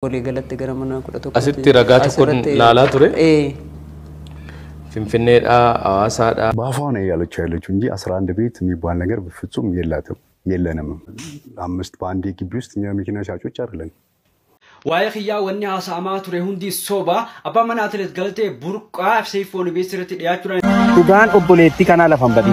Walii galatti gara mana 11 asitti ragaa tokkoon laalaa ture. Finfinneedhaa Hawaasaadhaa ባፏን ያለችው ያለችው እንጂ 11 ቤት የሚባል ነገር በፍጹም የለንም። አምስት በአንድ ግቢ ውስጥ እኛ መኪና ሻጮች አይደለም። ዋይኺያ ወኒ ሐሳማ ቱሬ ሁንዲ ሶባ አባ መናትለት ገልቴ ቡርቃ ሰይፎን ቤስረት ዲያቹራ ዱጋን ኦቦሌቲ ካና ለፈንበዲ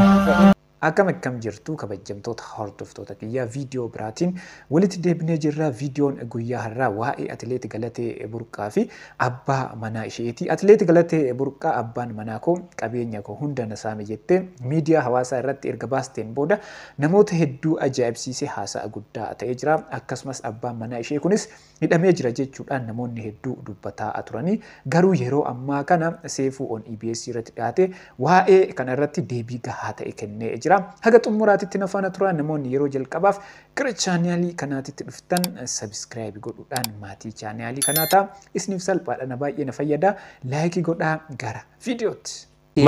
akkam jirtu kabajamtoota hordoftoota kiyya viidiyoo biraatiin walitti deebinee jirra. Viidiyoon guyyaa har'aa waa'ee atileet Galatee Burqaa fi abbaa manaa isheeti. Atileet Galatee Burqaa abbaan manaa koo qabeenya koo hunda na saame jettee miidiyaa hawaasaa irratti erga baasteen booda namoota hedduu ajaa'ibsiisee haasa'a guddaa ta'ee jira. Akkasumas abbaan manaa ishee kunis hidhamee jira jechuudhaan namoonni hedduu dubbataa turanii garuu yeroo ammaa kana seefuu on EBS irratti dhiyaate waa'ee kana irratti deebii gahaa ta'e kennee jira. Haga xumuraatitti na faana turaa namoonni yeroo jalqabaaf gara chaanaalii kanaatitti dhuftan subscribe godhuudhaan maatii chaanaalii kanaa ta'a. Isiniif salphaadha na baay'ee na fayyada. Laayikii godhaa gara viidiyootti.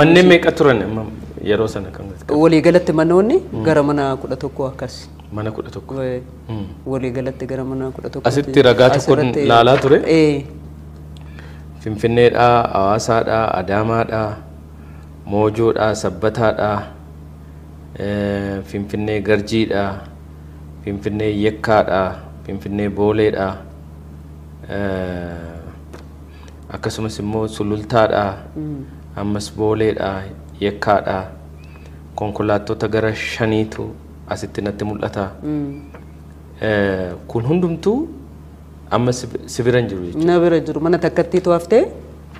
Manneen meeqa turan yeroo sana kan walii galatti manoonni gara mana 11 akkas. Mana 11. Walii galatti gara mana 11. Asitti ragaa tokkoon laalaa ture. Finfinneedhaa Hawaasaadhaa Adaamaadhaa Moojoodhaa Sabbataadhaa Finfinnee Garjiidhaa Finfinnee Yekkaadhaa Finfinnee Booleedhaa akkasumas immoo Sulultaadhaa ammas Booleedhaa Yekkaadhaa konkolaattota gara 5tu asitti natti mul'ata. Kun hundumtuu amma sibiran jiru jechuudha. Na bira jiru mana takkatti to'aftee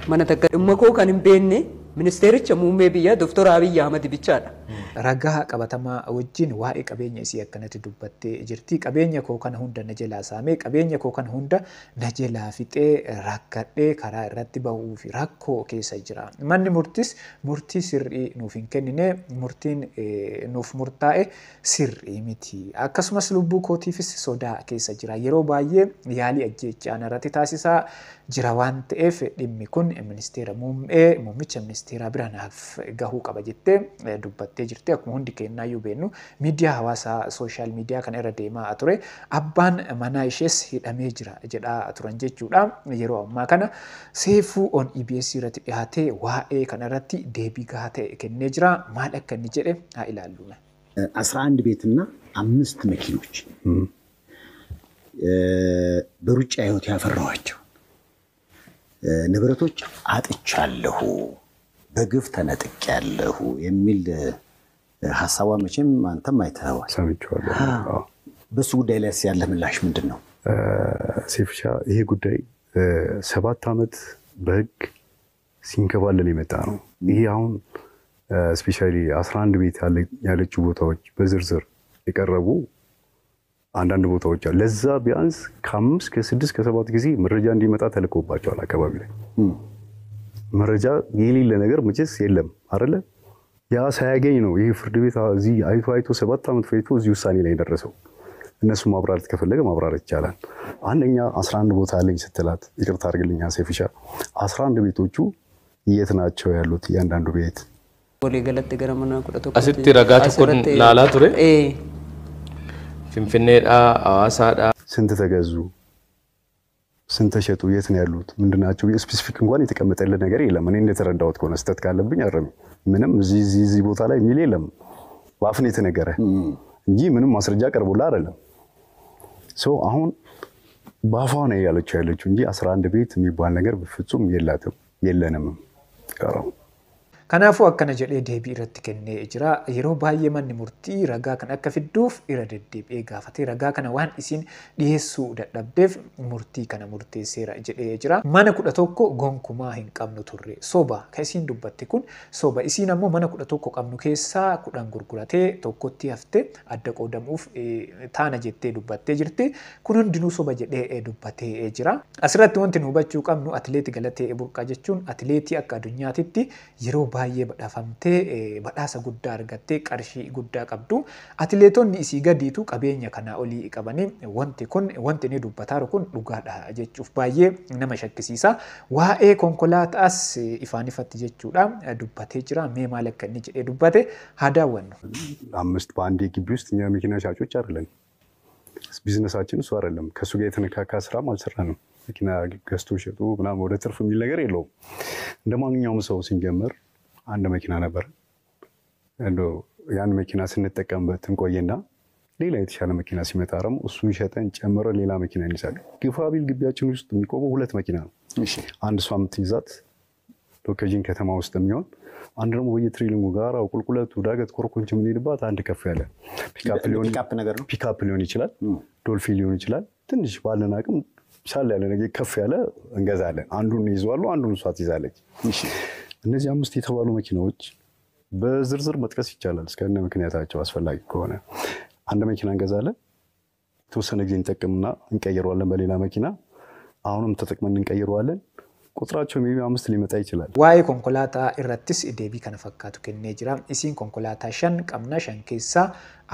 mana takka dhimma koo kan hin beekne ministeericha muummee biyyaa Dr. Abiy Ahmed bichaadha. Ragaa qabatamaa wajjin waa'ee qabeenya isii akkanatti dubbattee jirti. Qabeenya koo kana hunda na jalaa saamee qabeenya koo kana hunda na jalaa fixee rakkadhee karaa irratti bahuu fi rakkoo keessa jira. Manni murtii sirrii nuuf hin kennine murtiin nuuf murtaa'e sirrii miti. Akkasumas lubbuu kootiifis sodaa keessa jira. Yeroo baay'ee yaalii ajjeechaa irratti taasisaa jira waan ta'eef dhimmi kun ministeera muummicha ministeeraa bira naaf gahuu qaba jettee dubbattee jirti. Akkuma hundi kennaa iyyuu beennu miidiyaa hawaasaa sooshaal miidiyaa kana irra deemaa ture. Abbaan manaa ishees hidhamee jira jedhaa turan jechuudha. Yeroo ammaa kana seefuu on EBS irratti dhiyaatee waa'ee kana irratti deebii gahaa ta'e kennee jira. Maal akka inni jedhe haa ilaallu. 11 ቤትና 5 መኪኖች በሩጫ ህይወት ያፈራኋቸው ንብረቶች አጥቻለሁ በግፍ ተነጥቄያለሁ የሚል ሐሳቧ መቼም አንተም አይተኸዋል። ሰምቼዋለሁ። በሱ ጉዳይ ላይ ያለ ምላሽ ምንድነው? ሴፍሻ ይሄ ጉዳይ 7 ዓመት በህግ ሲንከባለል የመጣ ነው። ይሄ አሁን ስፔሻሊ 11 ቤት ያለችው ቦታዎች በዝርዝር የቀረቡ አንዳንድ ቦታዎች አሉ። ለዛ ቢያንስ ከ5 ከ6 ከ7 ጊዜ መረጃ እንዲመጣ ተልኮባቸዋል። አካባቢ ላይ መረጃ የሌለ ነገር መቼስ የለም አይደለ? ያ ሳያገኝ ነው ይሄ ፍርድ ቤት እዚህ አይቶ 7 ዓመት ፈይቶ እዚህ ውሳኔ ላይ ደረሰው። እነሱ ማብራራት ከፈለገ ማብራራት ይቻላል። አንደኛ 11 ቦታ አለኝ ስትላት ይቅርታ አድርግልኝ ሴፍሻ 11 ቤቶቹ የት ናቸው ያሉት? ያንዳንዱ ቤት walii galatti gara mana 11 asitti ragaa tokkoon laalaa ture. Finfinneedhaa Hawaasaadhaa ስንት ተገዙ? ስንት ተሸጡ? የት ነው ያሉት? ምንድናቸው? ስፔሲፊክ እንኳን የተቀመጠልን ነገር የለም። እኔ እንደተረዳሁት ከሆነ ስተት ካለብኝ አረም ምንም እዚህ ቦታ ላይ ሚል የለም። ባፍን የተነገረ እንጂ ምንም ማስረጃ ቀርቦላ አይደለም። አሁን ባፏ ነው ያለችው እንጂ 11 ቤት የሚባል ነገር በፍጹም የለንም። Kanaafuu akkana jedhee deebii irratti kennee jira. Yeroo baay'ee manni murtii ragaa kan akka fidduuf irra deddeebi'ee gaafatee ragaa kana waan isin dhiyeessuu dadhabdeef murtii kana murteesseera jedhee jira. Mana 11 gonkumaa hin qabnu turre. Soba kan isin dubbatte kun soba. Isin ammoo mana 11 qabnu keessaa 10 gurguratee tokkotti haftee adda qoodamuuf taana jettee dubbattee jirti. Kun hundinuu soba jedhee dubbatee jira. Asirratti wanti nu hubachuu qabnu atileet Galatee Burqaa jechuun atileetii akka addunyaatitti yeroo baay'ee badhaafamtee badhaasa guddaa argattee qarshii guddaa qabdu. Atileetonni isii gadiitu qabeenya kana olii qabanii wanti inni dubbataa kun dhugaadha jechuuf baay'ee nama shakkisiisa. Waa'ee konkolaataas ifaan ifatti jechuudha dubbatee jira. Mee maal akka inni jedhee dubbate haa daawwannu. 5 በአንድ ግቢ ውስጥ እኛ መኪና ሻጮች አይደለም። ቢዝነሳችን እሱ አይደለም። ከሱ ጋር የተነካካ ስራም አልሰራንም። መኪና ገዝቶ ሸጡ ምናምን ወደ ትርፍ የሚል ነገር የለውም። እንደማንኛውም ሰው ስንጀምር አንድ መኪና ነበር። እንደው ያን መኪና ስንጠቀምበት እንቆይና ሌላ የተሻለ መኪና ሲመጣ ደግሞ እሱን ሸጠን ጨምረን ሌላ መኪና እንይዛለን። ግፋቢል ግቢያችን ውስጥ የሚቆመው 2 መኪና ነው። አንድ እሷ የምትይዛት ሎኬሽን ከተማ ውስጥ የሚሆን አንድ ደግሞ በየትሬሊንጉ ጋር ቁልቁለቱ ዳገት ኮርኮንች የምንሄድባት አንድ ከፍ ያለ ፒካፕ ሊሆን ይችላል፣ ዶልፊን ሊሆን ይችላል። ትንሽ ባለን አቅም ሻል ያለ ነገር ከፍ ያለ እንገዛለን። አንዱን ይዟሉ፣ አንዱን እሷ ትይዛለች። እነዚህ 5 የተባሉ መኪናዎች በዝርዝር መጥቀስ ይቻላል እስከነ ምክንያታቸው አስፈላጊ ከሆነ አንድ መኪና እንገዛለን። ተወሰነ ጊዜ እንጠቀምና እንቀይረዋለን በሌላ መኪና። አሁንም ተጠቅመን እንቀይረዋለን። ቁጥራቸው ሜቢ 5 ሊመጣ ይችላል። ዋይ ኮንኮላታ ኢራቲስ ዴቢ ከነ ፈካቱ ከነ ጅራ ኢሲን ኮንኮላታ ሸን ቀምና ሸን ኬሳ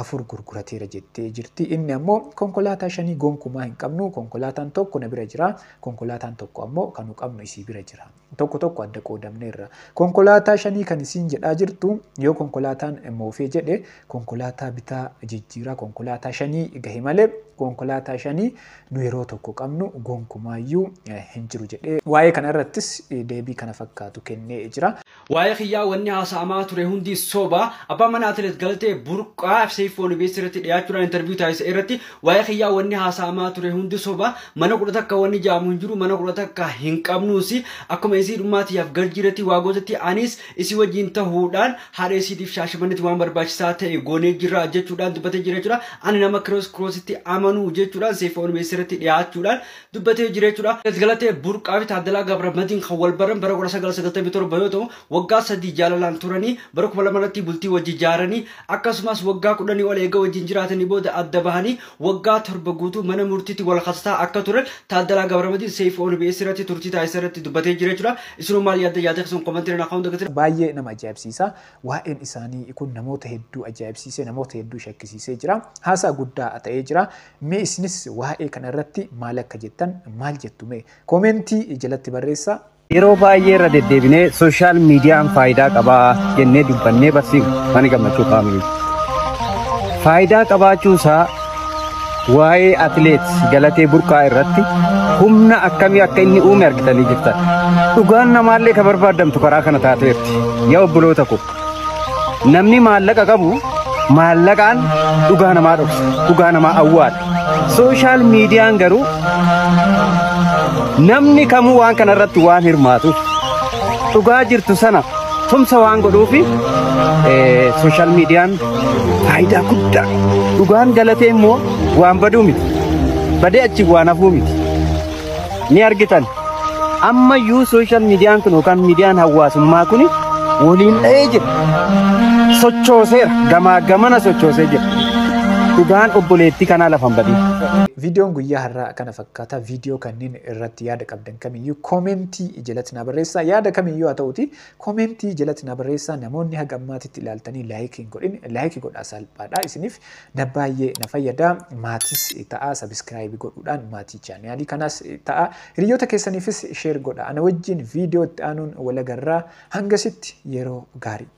አፉር ጉርጉራቴ ረጀቴ ጅርቲ ኢኒ አሞ ኮንኮላታ ሸኒ ጎንኩማ እንቀምኑ ኮንኮላታን ቶኮ ነብረ ጅራ ኮንኮላታን ቶኮ አሞ ከኑ ቀምኑ ኢሲ ቢረ ጅራ ቶኮ አደቆ ደምኔራ ኮንኮላታ ሸኒ ከንሲን ጀዳ ጅርቱ ዮ ኮንኮላታን ሞፌ ጀዴ ኮንኮላታ ቢታ ጅጅራ ኮንኮላታ ሸኒ ገሂማሌ ኮንኮላታ ሸኒ ኑሮ ቶኮ ቀምኑ ጎንኩማዩ ሄንጅሩ ጀዴ ዋይ ከነረትስ ዴቢ ከነ ፈካቱ ከነ ጅራ ዋይ ኺያ ወኒ ሀሳማ ቱሬ ሁንዲ ሶባ አባ መናትለት ገልቴ ቡርቃ ሰይፎን ቤስረቲ ዲያቹራ ኢንተርቪው ታይስ ኤረቲ ዋይ ኺያ ወኒ ሀሳማ ቱሬ ሁንዲ ሶባ መነቁረተካ ወኒ ጃሙ እንጅሩ መነቁረተካ ሂንቀምኑሲ አኩመ ኢሲ ዱማቲ ያፍ ገልጅረቲ ዋጎተቲ አኒስ ኢሲ ወጂን ተሁዳን ሃሬሲ ዲፍሻሽመነት ዋን በርባችሳ ተይ ጎኔ ጅራ ጀቹዳን ዱበተ ጅረቹራ አን ነማ ክሮሲቲ አመኑ ጀቹራ ሰይፎን ቤስረቲ ዲያቹራ ዱበተ ጅረቹራ ገለቴ ቡርቃ ቢታ አደላ ገብረ መዲን ኸወልበረን በረቆራ ሰገል ሰገልተ ቢቶር በዮቶ ወጋ ሰዲ ጃላላን ቱረኒ በረኩ በለመረቲ ቡልቲ ወጂ ጃረኒ አከስማስ ወጋ ቁደኒ ወለ የገ ወጂ እንጅራተኒ ቦደ አደባሃኒ ወጋ ተርበጉቱ መነ ሙርቲቲ ወልኸስታ አከቱረ ታደላ ገብረ መዲን ሰይፎን ቤስረቲ ቱርቲ ታይሰረቲ ዱበተ ጅረቹራ እስኑ ማል ያደ ያደክሱን ኮሜንተሪ ናካውን ደገተ ባየ ነማ አጃብሲሳ ዋኤን ኢሳኒ ኢኩን ነሞተ ሄዱ አጃብሲሴ ነሞተ ሄዱ ሸክሲሴ ጅራ ሀሳ ጉዳ አተኤ ጅራ ሜ ኢስኒስ ዋኤ ከነረቲ ማለከ ጀተን ማል ጀቱሜ ኮሜንቲ ጀለቲ በሬሳ yeroo baay'ee irra deddeebinee sooshaal miidiyaan faayidaa qabaa jennee dubbannee barsiifnu mani gammachuu faamilii. Faayidaa qabaachuusaa waa'ee atileet Galatee Burqaa irratti humna akkamii akka inni uume argitanii jirtan. Dhugaan namaallee ka barbaadamtu karaa kana taateerti. Yaa obboloota ko namni maallaqa qabu maallaqaan dhugaa namaa dhoksa, dhugaa namaa awwaala. Sooshaal miidiyaan garuu namni kamuu waan kana irratti waan hirmaatuuf dhugaa jirtu sana tumsa waan godhuufi sooshaal miidiyaan faayidaa guddaa dhugaan Galatee immoo waan baduu miti badee achi waan hafuu miti ni argitan ammayyuu sooshaal miidiyaan kun yookaan miidiyaan hawaasummaa kun waliin dha'ee jira sochooseera gamaa gamana sochoosee jira dhugaan obboleettii kanaa lafan badii. Viidiyoon guyyaa har'aa kana fakkaata. Viidiyoo kanneen irratti yaada qabdan kamiyyuu koomentii jalatti na barreessaa. Yaada kamiyyuu haa ta'uti koomentii jalatti na barreessaa. Namoonni haga ammaatitti ilaaltanii laayikii godhin laayikii godhaa salphaadha. Isiniif na baay'ee na fayyada. Maatis ta'a sabiskiraayibii godhuudhaan maatii chaanaalii kanas ta'a. Hiriyoota keessaniifis sheer godha. Ana wajjin viidiyoo itti aanuun wal agarraa hangasitti yeroo gaarii.